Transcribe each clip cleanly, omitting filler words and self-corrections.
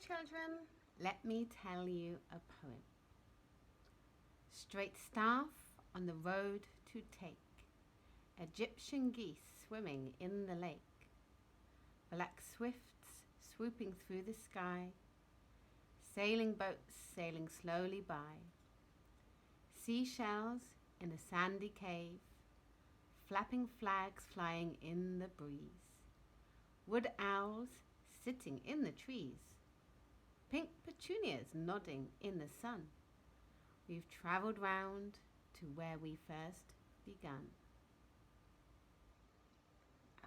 children, let me tell you a poem. Straight staff on the road to take, Egyptian geese swimming in the lake, black swifts swooping through the sky, sailing boats sailing slowly by, seashells in a sandy cave, flapping flags flying in the breeze, wood owls sitting in the trees, pink petunias nodding in the sun. We've travelled round to where we first begun.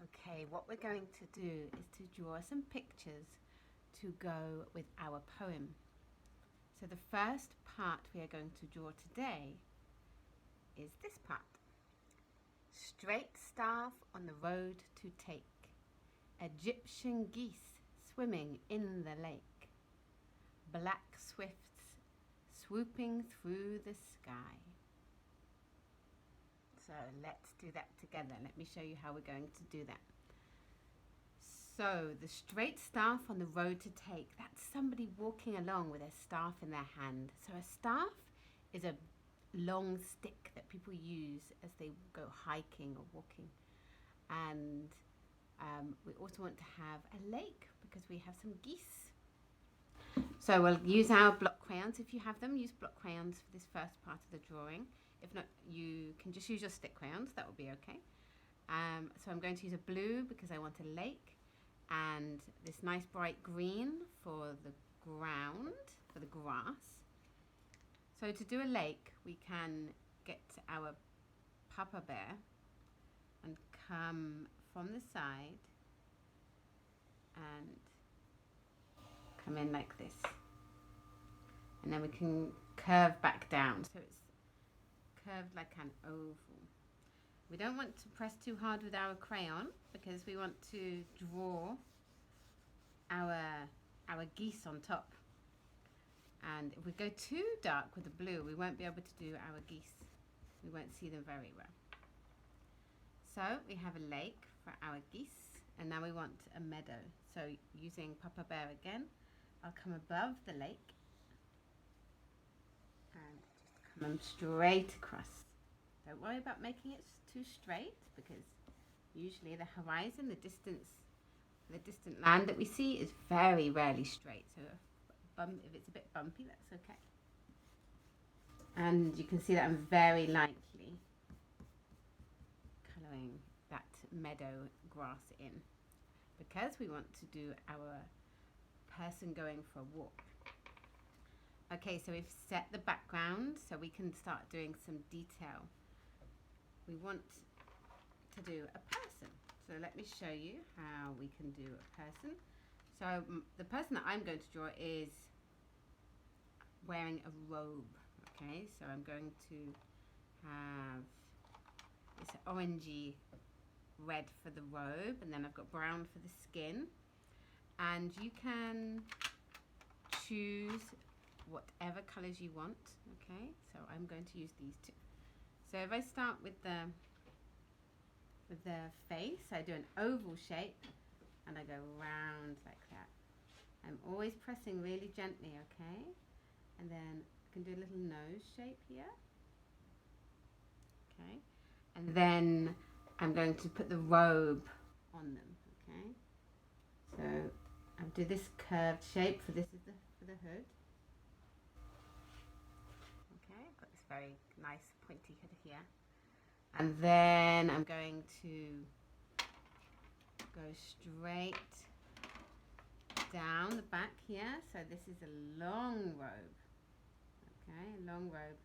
Okay, what we're going to do is to draw some pictures to go with our poem. So the first part we are going to draw today is this part. Straight staff on the road to take, Egyptian geese swimming in the lake, black swifts swooping through the sky. So let's do that together. Let me show you how we're going to do that. So the straight staff on the road to take, that's somebody walking along with a staff in their hand. So a staff is a long stick that people use as they go hiking or walking. And we also want to have a lake because we have some geese. So we'll use our block crayons. If you have them, use block crayons for this first part of the drawing. If not, you can just use your stick crayons. That will be okay. So I'm going to use a blue because I want a lake, and this nice bright green for the ground, for the grass. So to do a lake, we can get our Papa Bear and come from the side and come in like this. And then we can curve back down. So it's curved like an oval. We don't want to press too hard with our crayon because we want to draw our geese on top. And if we go too dark with the blue, we won't be able to do our geese. We won't see them very well. So we have a lake for our geese, and now we want a meadow. So using Papa Bear again, I'll come above the lake and just come straight across. Don't worry about making it too straight because usually the horizon, the distant land that we see is very rarely straight. So if it's a bit bumpy, that's okay. And you can see that I'm very lightly colouring that meadow grass in because we want to do our person going for a walk. Okay, so we've set the background so we can start doing some detail. We want to do a person. So let me show you how we can do a person. So the person that I'm going to draw is wearing a robe. Okay, so I'm going to have this orangey red for the robe, and then I've got brown for the skin. And you can choose whatever colours you want. Okay, so I'm going to use these two. So if I start with the face, I do an oval shape and I go round like that. I'm always pressing really gently, okay? And then I can do a little nose shape here. Okay, and then I'm going to put the robe on them, okay? So I'll do this curved shape for this is for the hood. Okay, I've got this very nice pointy hood here. And then I'm going to go straight down the back here. So this is a long robe. Okay, long robe.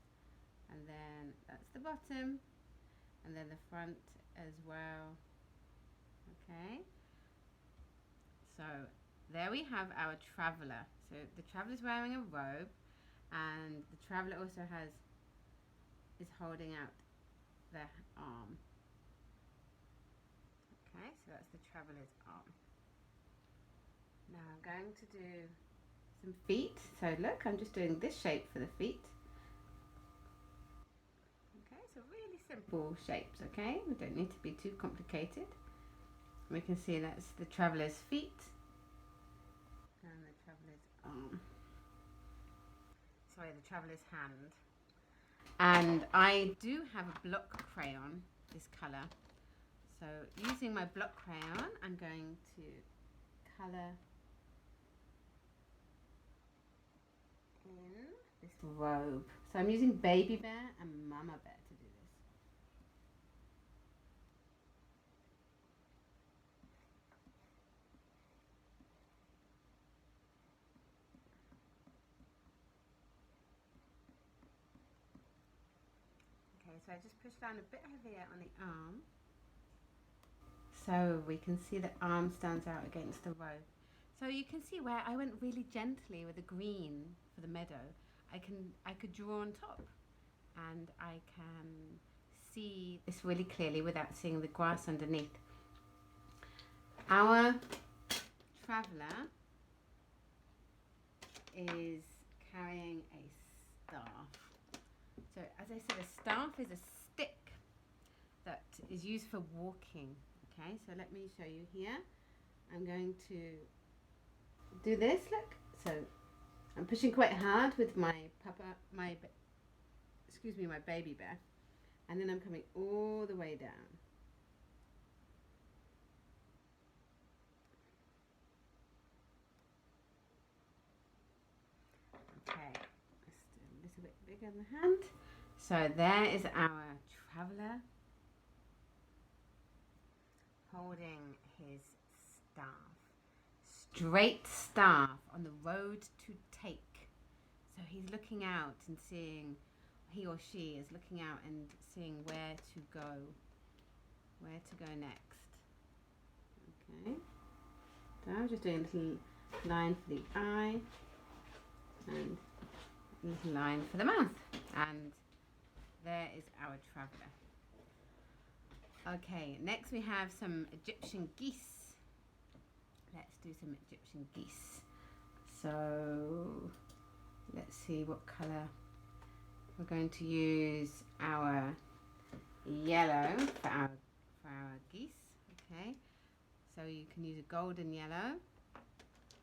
And then that's the bottom. And then the front as well. Okay. So there we have our traveller. So the traveller's wearing a robe, and the traveller also is holding out their arm. Okay, so that's the traveller's arm. Now I'm going to do some feet. So look, I'm just doing this shape for the feet. Okay, so really simple shapes, okay? We don't need to be too complicated. We can see that's the traveller's feet and the traveller's arm. Sorry, the traveller's hand. And I do have a block crayon, this colour. So using my block crayon, I'm going to colour in this robe. So I'm using Baby Bear and Mama Bear to do this. Okay, so I just push down a bit heavier on the arm. So we can see the arm stands out against the robe. So you can see where I went really gently with the green for the meadow. I could draw on top, and I can see this really clearly without seeing the grass underneath. Our traveller is carrying a staff. So as I said, a staff is a stick that is used for walking. Okay, so let me show you here. I'm going to do this, look. So I'm pushing quite hard with my Baby Bear, and then I'm coming all the way down. Okay, let's do a little bit bigger in the hand. So there is our traveller holding his staff. Straight staff on the road to take. So he's looking out and seeing, he or she is looking out and seeing where to go next. Okay. So I'm just doing a little line for the eye and a little line for the mouth. And there is our traveller. Okay, next we have some Egyptian geese. Let's do some Egyptian geese. So let's see what colour. We're going to use our yellow for our geese. Okay, so you can use a golden yellow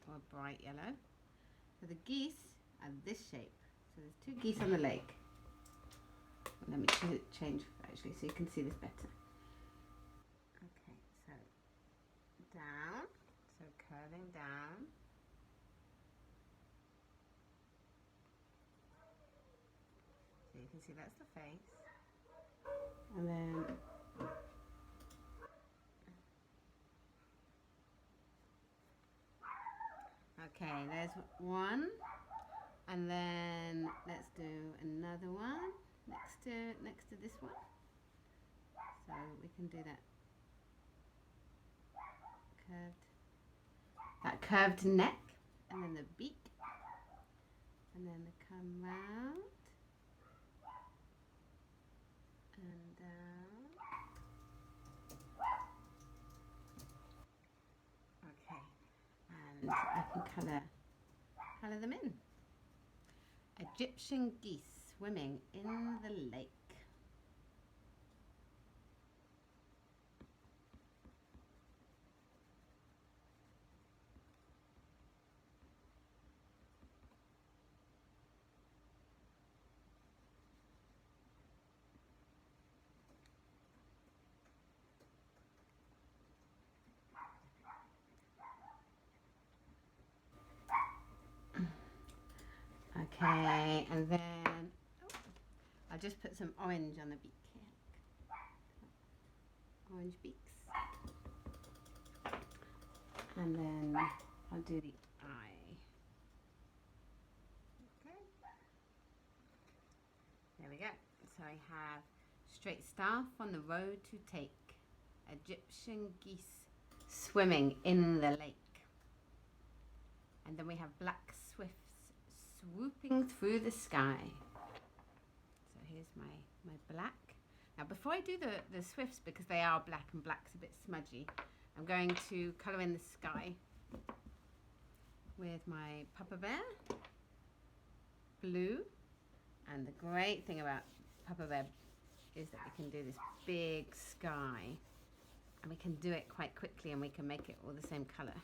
or a bright yellow. So the geese are this shape. So there's two geese on the lake. Let me change actually so you can see this better. Okay, so down, so curving down. So you can see that's the face. And then okay, there's one. And then let's do another one next to this one. So we can do that curved neck, and then the beak, and then they come round and down. Okay, and I can colour them in. Egyptian geese swimming in the lake. Okay, and then I'll just put some orange on the beak here. Orange beaks. And then I'll do the eye. Okay. There we go. So I have straight staff on the road to take. Egyptian geese swimming in the lake. And then we have black swifts swooping through the sky. So here's my black. Now before I do the swifts, because they are black and black's a bit smudgy, I'm going to colour in the sky with my Papa Bear blue. And the great thing about Papa Bear is that we can do this big sky, and we can do it quite quickly, and we can make it all the same colour.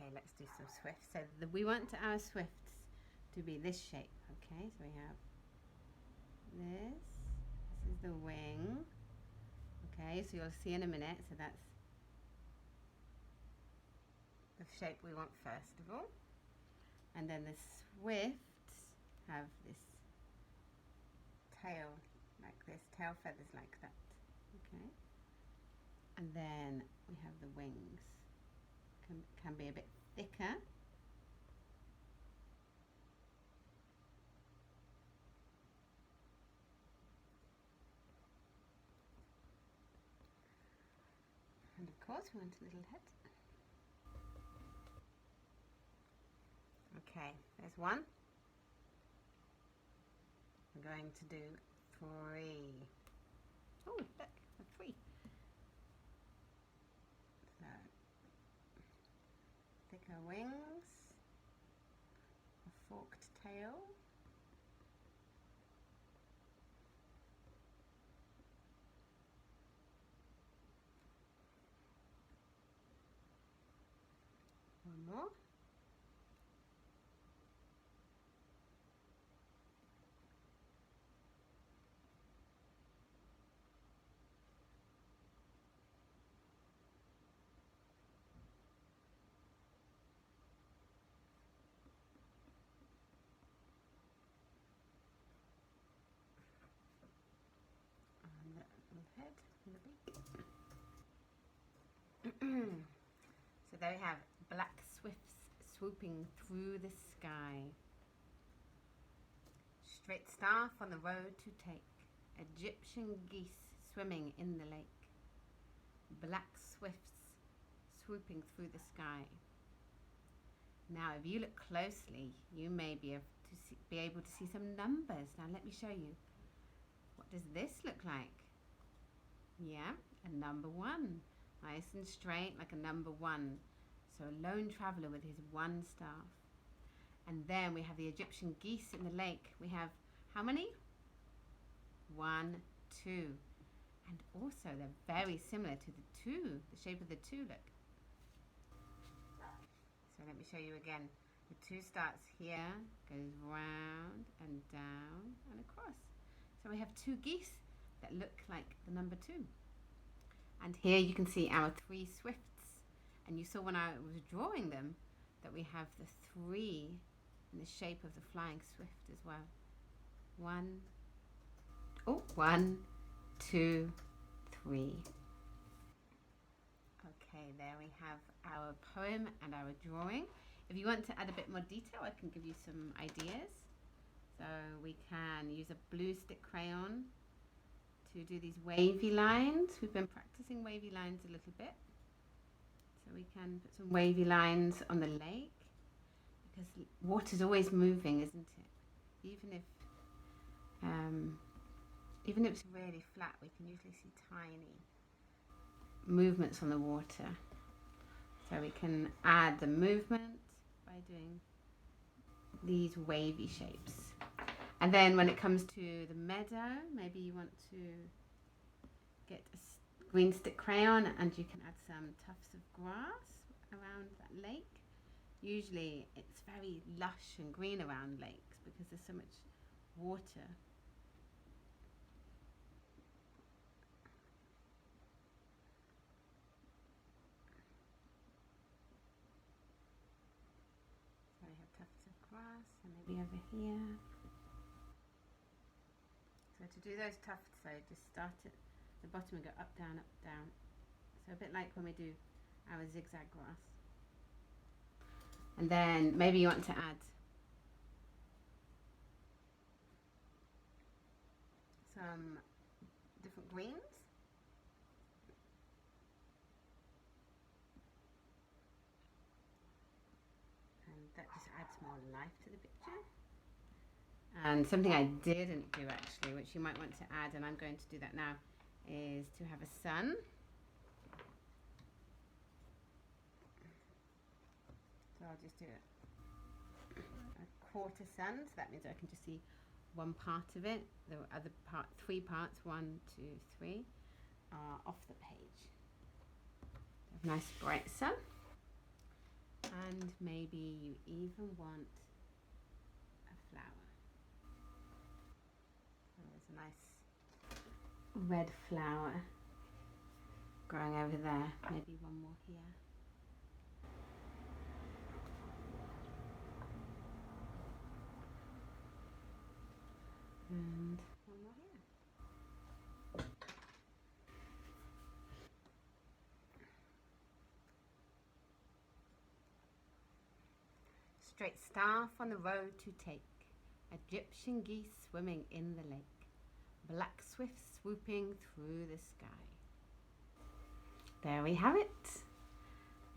Okay, let's do some swifts. So we want our swifts to be this shape. Okay, so we have this. This is the wing. Okay, so you'll see in a minute. So that's the shape we want first of all. And then the swifts have this tail like this, tail feathers like that. Okay. And then we have the wings. Can be a bit thicker. And of course we want a little head. Okay, there's one. I'm going to do 3. Oh, look, a 3. So, thicker wings, a forked tail, one more. Head and the beak. So there we have black swifts swooping through the sky. Straight staff on the road to take. Egyptian geese swimming in the lake. Black swifts swooping through the sky. Now if you look closely, you may be able to see some numbers. Now let me show you. What does this look like? Yeah, a number 1. Nice and straight like a number 1. So a lone traveler with his 1 staff. And then we have the Egyptian geese in the lake. We have how many? 1, 2. And also they're very similar to the 2, the shape of the 2, look. So let me show you again. The 2 starts here, goes round and down and across. So we have 2 geese that look like the number 2. And here you can see our 3 swifts. And you saw when I was drawing them that we have the 3 in the shape of the flying swift as well. 1, 2, 3. Okay, there we have our poem and our drawing. If you want to add a bit more detail, I can give you some ideas. So we can use a blue stick crayon to do these wavy lines. We've been practicing wavy lines a little bit. So we can put some wavy lines on the lake because water's always moving, isn't it? Even if it's really flat, we can usually see tiny movements on the water. So we can add the movement by doing these wavy shapes. And then when it comes to the meadow, maybe you want to get a green stick crayon and you can add some tufts of grass around that lake. Usually it's very lush and green around lakes because there's so much water. So we have tufts of grass and maybe over here. So to do those tufts, so just start at the bottom and go up, down, up, down. So a bit like when we do our zigzag grass. And then maybe you want to add some different greens. And that just adds more life to the picture. And something I didn't do actually, which you might want to add, and I'm going to do that now, is to have a sun. So I'll just do a quarter sun, so that means I can just see one part of it. The other part, 3 parts, 1, 2, 3, are off the page. Nice bright sun. And maybe you even want a flower. There's a nice red flower growing over there. Maybe one more here. And one more here. Straight staff on the road to take, Egyptian geese swimming in the lake, black swifts swooping through the sky. There we have it.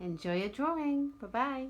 Enjoy your drawing. Bye-bye.